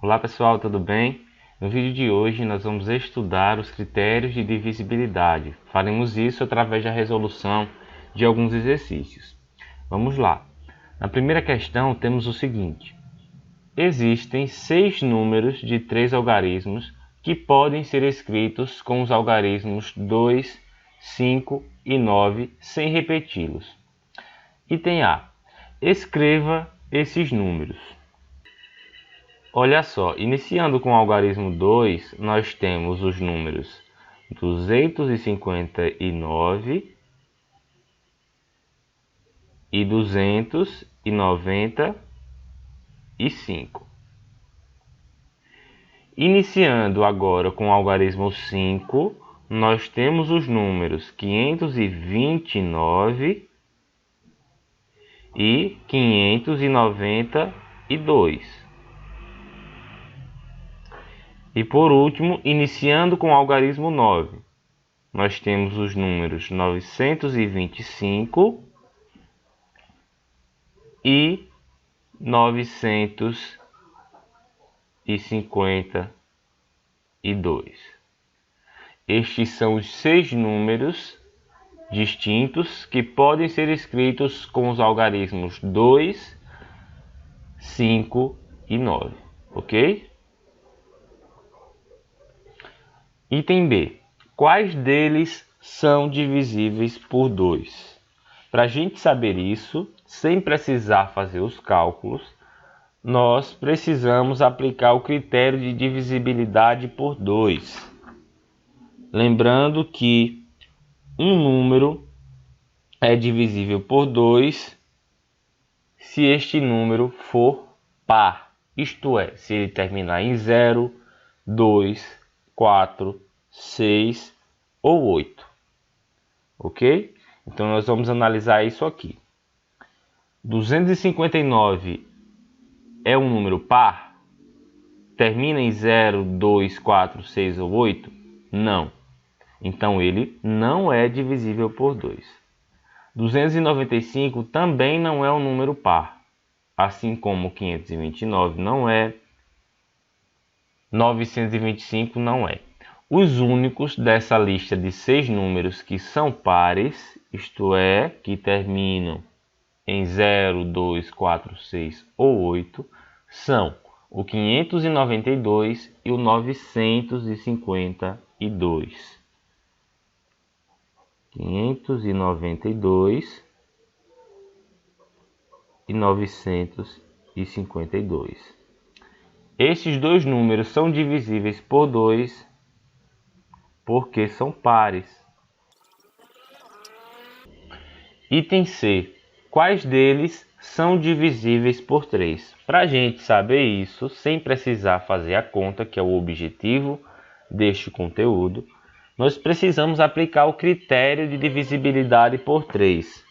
Olá pessoal, tudo bem? No vídeo de hoje nós vamos estudar os critérios de divisibilidade. Faremos isso através da resolução de alguns exercícios. Vamos lá. Na primeira questão temos o seguinte. Existem 6 números de 3 algarismos que podem ser escritos com os algarismos 2, 5 e 9 sem repeti-los. Item A. Escreva esses números. Olha só, iniciando com o algarismo 2, nós temos os números 259 e 295. Iniciando agora com o algarismo 5, nós temos os números 529 e 592. E por último, iniciando com o algarismo 9, nós temos os números 925 e 952. Estes são os 6 números distintos que podem ser escritos com os algarismos 2, 5 e 9, ok? Item B. Quais deles são divisíveis por 2? Para a gente saber isso, sem precisar fazer os cálculos, nós precisamos aplicar o critério de divisibilidade por 2. Lembrando que um número é divisível por 2 se este número for par, isto é, se ele terminar em 0, 2, 4, 6 ou 8, ok? Então nós vamos analisar isso aqui. 259 é um número par? Termina em 0, 2, 4, 6 ou 8? Não. Então ele não é divisível por 2. 295 também não é um número par, assim como 529 não é, 925 não é. Os únicos dessa lista de 6 números que são pares, isto é, que terminam em 0, 2, 4, 6 ou 8, são o 592 e o 952. 592 e 952. Estes dois números são divisíveis por 2 porque são pares. Item C. Quais deles são divisíveis por 3? Para a gente saber isso, sem precisar fazer a conta, que é o objetivo deste conteúdo, nós precisamos aplicar o critério de divisibilidade por 3.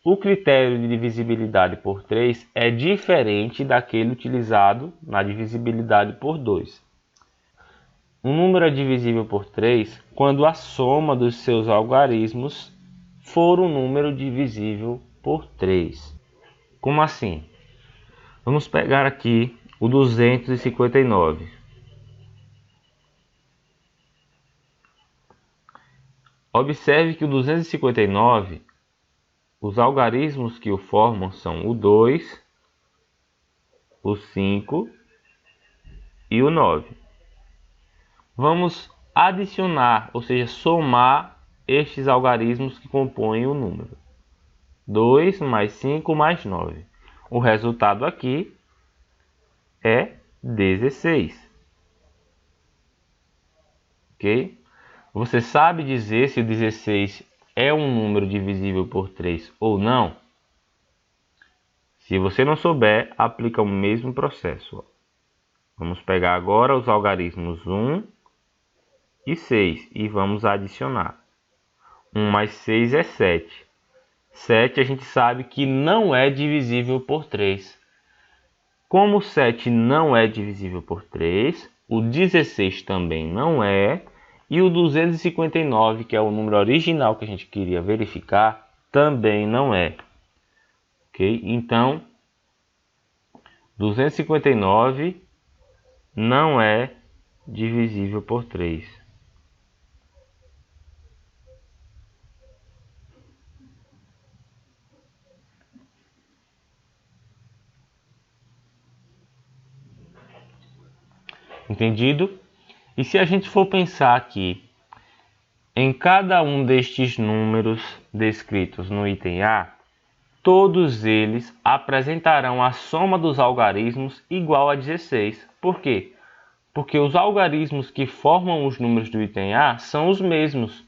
O critério de divisibilidade por 3 é diferente daquele utilizado na divisibilidade por 2. Um número é divisível por 3 quando a soma dos seus algarismos for um número divisível por 3. Como assim? Vamos pegar aqui o 259. Observe que o 259, os algarismos que o formam são o 2, o 5 e o 9. Vamos adicionar, ou seja, somar estes algarismos que compõem o número. 2 mais 5 mais 9. O resultado aqui é 16. Ok? Você sabe dizer se o 16 é um número divisível por 3 ou não? Se você não souber, aplica o mesmo processo. Vamos pegar agora os algarismos 1 e 6 e vamos adicionar. 1 mais 6 é 7. 7 a gente sabe que não é divisível por 3. Como 7 não é divisível por 3, o 16 também não é, e o 259, que é o número original que a gente queria verificar, também não é. Ok? Então, 259 não é divisível por 3. Entendido? E se a gente for pensar aqui em cada um destes números descritos no item A, todos eles apresentarão a soma dos algarismos igual a 16. Por quê? Porque os algarismos que formam os números do item A são os mesmos.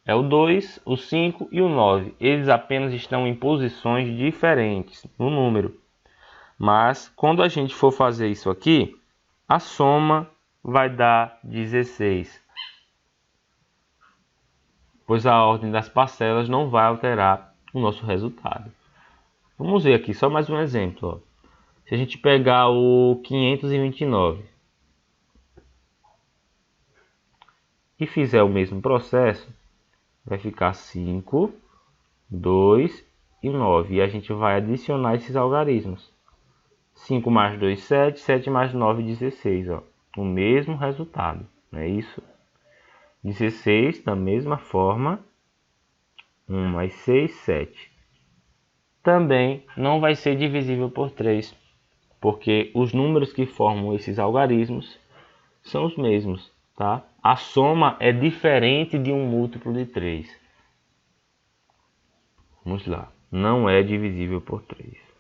É o 2, o 5 e o 9. Eles apenas estão em posições diferentes no número. Mas quando a gente for fazer isso aqui, a soma vai dar 16. Pois a ordem das parcelas não vai alterar o nosso resultado. Vamos ver aqui só mais um exemplo. Ó. Se a gente pegar o 529 e fizer o mesmo processo, vai ficar 5, 2 e 9. E a gente vai adicionar esses algarismos. 5 mais 2, 7. 7 mais 9, 16. Ó. O mesmo resultado. Não é isso? 16, da mesma forma. 1 mais 6, 7. Também não vai ser divisível por 3. Porque os números que formam esses algarismos são os mesmos. Tá? A soma é diferente de um múltiplo de 3. Vamos lá. Não é divisível por 3.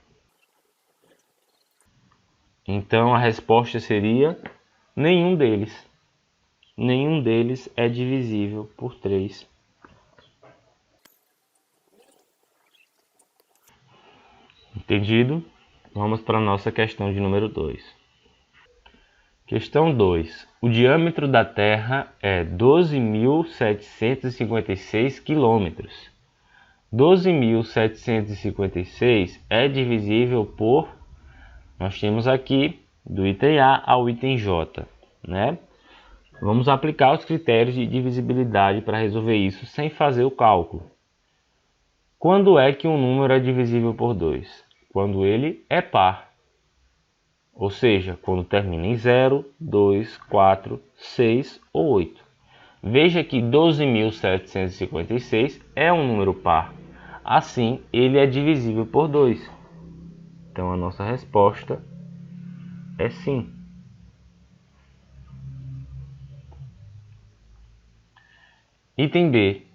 Então a resposta seria nenhum deles. Nenhum deles é divisível por 3. Entendido? Vamos para a nossa questão de número 2. Questão 2. O diâmetro da Terra é 12.756 km. 12.756 é divisível por... Nós temos aqui do item A ao item J, né? Vamos aplicar os critérios de divisibilidade para resolver isso sem fazer o cálculo. Quando é que um número é divisível por 2? Quando ele é par. Ou seja, quando termina em 0, 2, 4, 6 ou 8. Veja que 12.756 é um número par. Assim, ele é divisível por 2. Então, a nossa resposta é sim. Item B.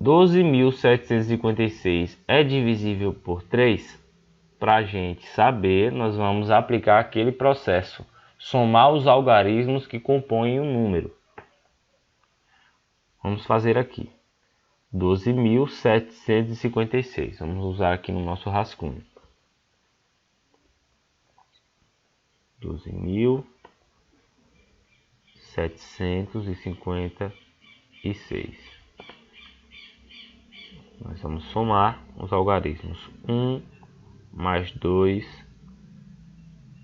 12.756 é divisível por 3? Para a gente saber, nós vamos aplicar aquele processo. Somar os algarismos que compõem o número. Vamos fazer aqui. 12.756. Vamos usar aqui no nosso rascunho. 12.756. Nós vamos somar os algarismos. 1 mais 2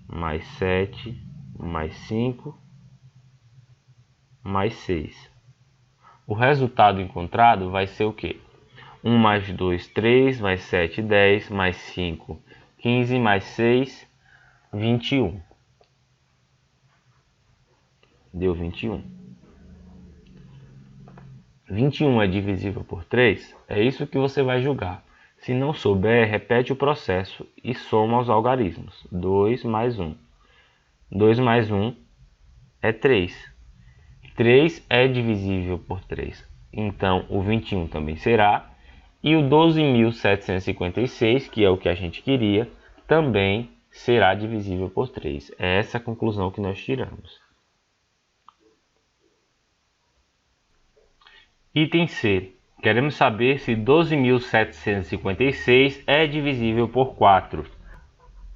mais 7 mais 5 mais 6. O resultado encontrado vai ser o quê? 1 mais 2, 3, mais 7, 10, mais 5, 15, mais 6, 21. Deu 21. 21 é divisível por 3? É isso que você vai julgar. Se não souber, repete o processo e soma os algarismos. 2 mais 1. 2 mais 1 é 3. 3 é divisível por 3. Então, o 21 também será. E o 12.756, que é o que a gente queria, também será divisível por 3. É essa a conclusão que nós tiramos. Item C. Queremos saber se 12.756 é divisível por 4.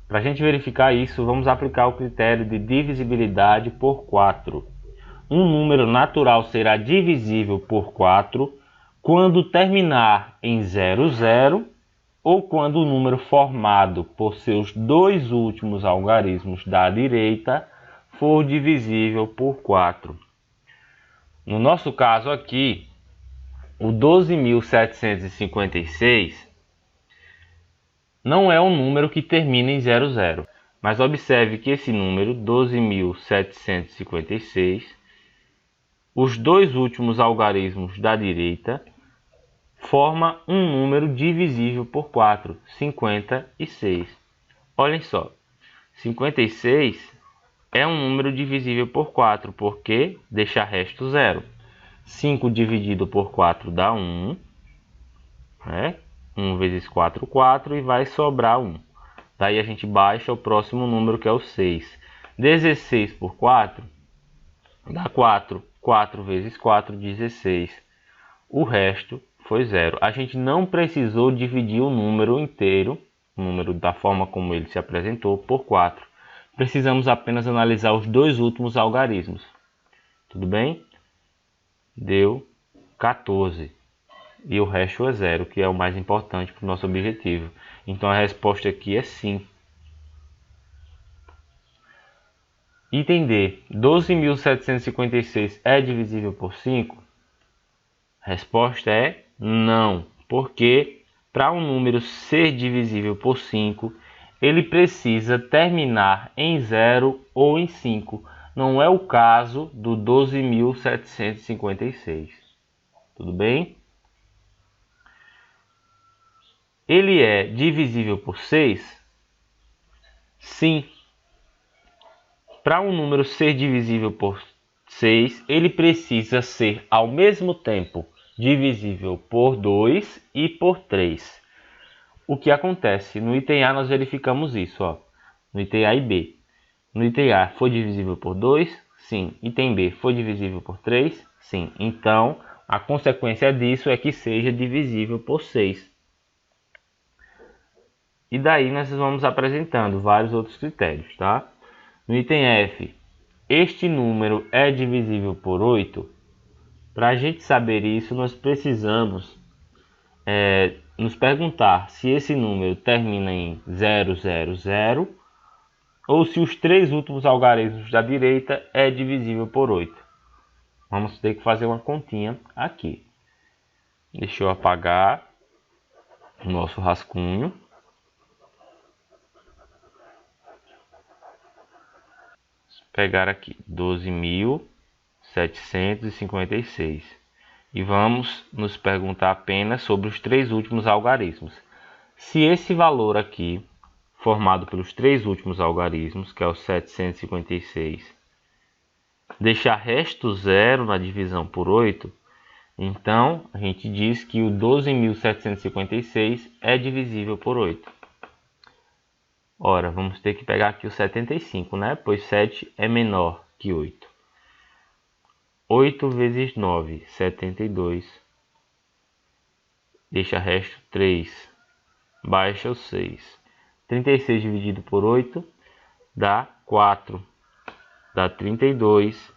Para a gente verificar isso, vamos aplicar o critério de divisibilidade por 4. Um número natural será divisível por 4 quando terminar em 00 ou quando o número formado por seus dois últimos algarismos da direita for divisível por 4. No nosso caso aqui, o 12.756 não é um número que termina em 00. Mas observe que esse número, 12.756, os dois últimos algarismos da direita, forma um número divisível por 4, 56. Olhem só, 56 é um número divisível por 4, porque deixa resto 0. 5 dividido por 4 dá 1, né? 1 vezes 4, 4, e vai sobrar 1. Daí a gente baixa o próximo número, que é o 6. 16 por 4 dá 4. 4 vezes 4, 16. O resto foi 0. A gente não precisou dividir o número inteiro, o número da forma como ele se apresentou, por 4. Precisamos apenas analisar os dois últimos algarismos. Tudo bem? Deu 14. E o resto é 0, que é o mais importante para o nosso objetivo. Então a resposta aqui é sim. Item D. 12.756 é divisível por 5? Resposta é não, porque para um número ser divisível por 5, ele precisa terminar em 0 ou em 5. Não é o caso do 12.756. Tudo bem? Ele é divisível por 6? Sim. Para um número ser divisível por 6, ele precisa ser ao mesmo tempo divisível por 2 e por 3. O que acontece? No item A nós verificamos isso, ó. No item A e B. No item A foi divisível por 2? Sim. Item B foi divisível por 3? Sim. Então, a consequência disso é que seja divisível por 6. E daí nós vamos apresentando vários outros critérios, tá? No item F, este número é divisível por 8? Para a gente saber isso, nós precisamos nos perguntar se esse número termina em 000 ou se os três últimos algarismos da direita é divisível por 8. Vamos ter que fazer uma continha aqui. Deixa eu apagar o nosso rascunho. Pegar aqui 12.756 e vamos nos perguntar apenas sobre os três últimos algarismos. Se esse valor aqui, formado pelos três últimos algarismos, que é o 756, deixar resto 0 na divisão por 8, então a gente diz que o 12.756 é divisível por 8. Ora, vamos ter que pegar aqui o 75, né? Pois 7 é menor que 8. 8 vezes 9, 72. Deixa resto 3. Baixa o 6. 36 dividido por 8 dá 4. Dá 32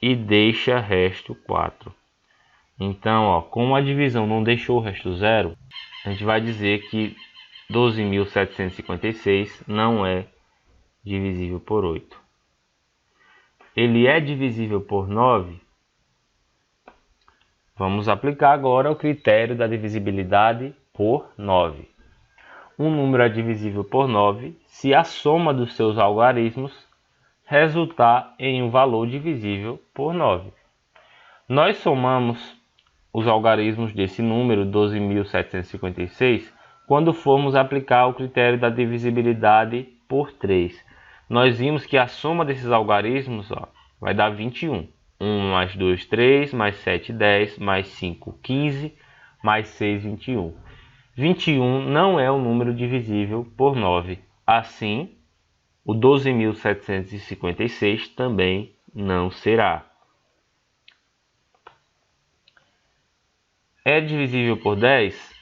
e deixa resto 4. Então, ó, como a divisão não deixou o resto 0, a gente vai dizer que 12.756 não é divisível por 8. Ele é divisível por 9? Vamos aplicar agora o critério da divisibilidade por 9. Um número é divisível por 9 se a soma dos seus algarismos resultar em um valor divisível por 9. Nós somamos os algarismos desse número, 12.756, quando formos aplicar o critério da divisibilidade por 3. Nós vimos que a soma desses algarismos, ó, vai dar 21. 1 mais 2, 3, mais 7, 10, mais 5, 15, mais 6, 21. 21 não é um número divisível por 9. Assim, o 12.756 também não será. É divisível por 10?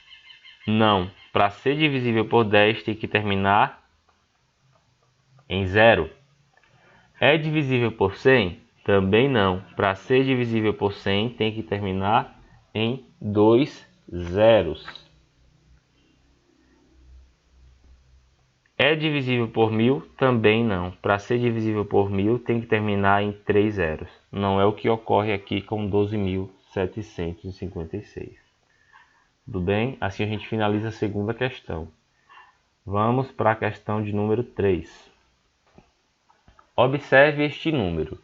Não. Para ser divisível por 10 tem que terminar em 0. É divisível por 100? Também não. Para ser divisível por 100 tem que terminar em 2 zeros. É divisível por 1000? Também não. Para ser divisível por 1000 tem que terminar em 3 zeros. Não é o que ocorre aqui com 12.756. Tudo bem? Assim a gente finaliza a segunda questão. Vamos para a questão de número 3. Observe este número,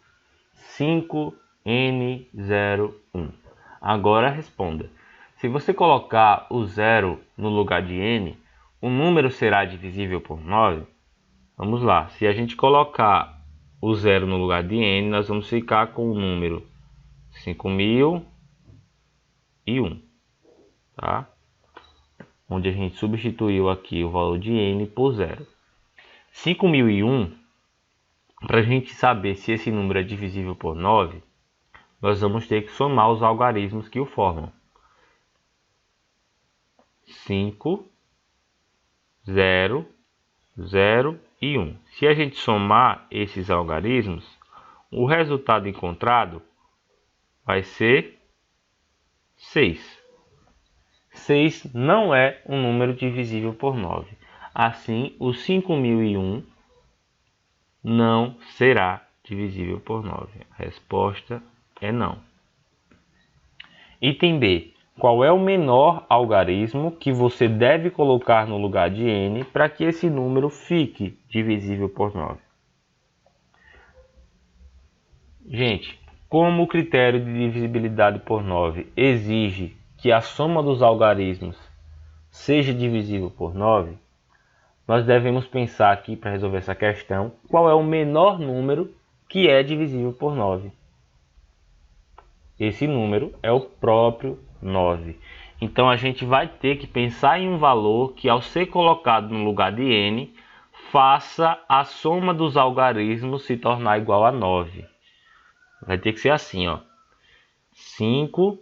5n01. Agora responda. Se você colocar o 0 no lugar de n, o número será divisível por 9? Vamos lá. Se a gente colocar o 0 no lugar de n, nós vamos ficar com o número 5.001, tá? Onde a gente substituiu aqui o valor de n por 0. 5.001, para a gente saber se esse número é divisível por 9, nós vamos ter que somar os algarismos que o formam. 5, 0, 0 e 1. Se a gente somar esses algarismos, o resultado encontrado vai ser 6. 6 não é um número divisível por 9. Assim, o 5.001 não será divisível por 9. A resposta é não. Item B. Qual é o menor algarismo que você deve colocar no lugar de n para que esse número fique divisível por 9? Gente, como o critério de divisibilidade por 9 exige que a soma dos algarismos seja divisível por 9, nós devemos pensar aqui, para resolver essa questão, qual é o menor número que é divisível por 9. Esse número é o próprio 9. Então a gente vai ter que pensar em um valor que, ao ser colocado no lugar de n, faça a soma dos algarismos se tornar igual a 9. Vai ter que ser assim, ó. 5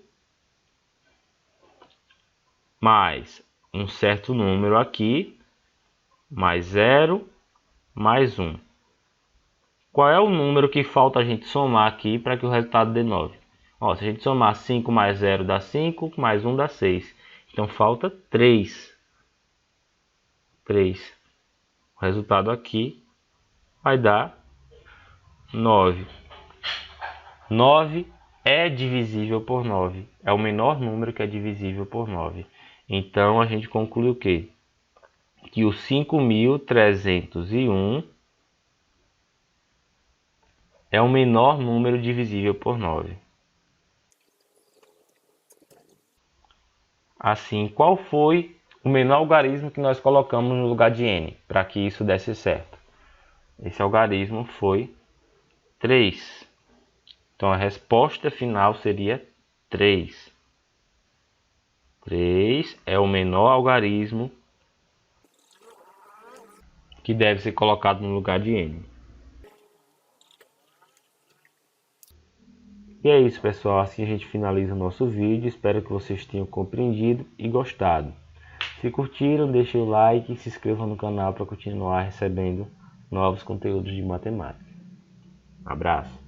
mais um certo número aqui, mais 0, mais 1. Qual é o número que falta a gente somar aqui para que o resultado dê 9? Ó, se a gente somar 5 mais 0 dá 5, mais 1 dá 6. Então falta 3. 3. O resultado aqui vai dar 9. 9 é divisível por 9. É o menor número que é divisível por 9. Então a gente conclui o quê? Que o 5.301 é o menor número divisível por 9. Assim, qual foi o menor algarismo que nós colocamos no lugar de n para que isso desse certo? Esse algarismo foi 3. Então a resposta final seria 3. 3 é o menor algarismo que deve ser colocado no lugar de n. E é isso, pessoal. Assim a gente finaliza o nosso vídeo. Espero que vocês tenham compreendido e gostado. Se curtiram, deixem o like e se inscrevam no canal para continuar recebendo novos conteúdos de matemática. Abraço!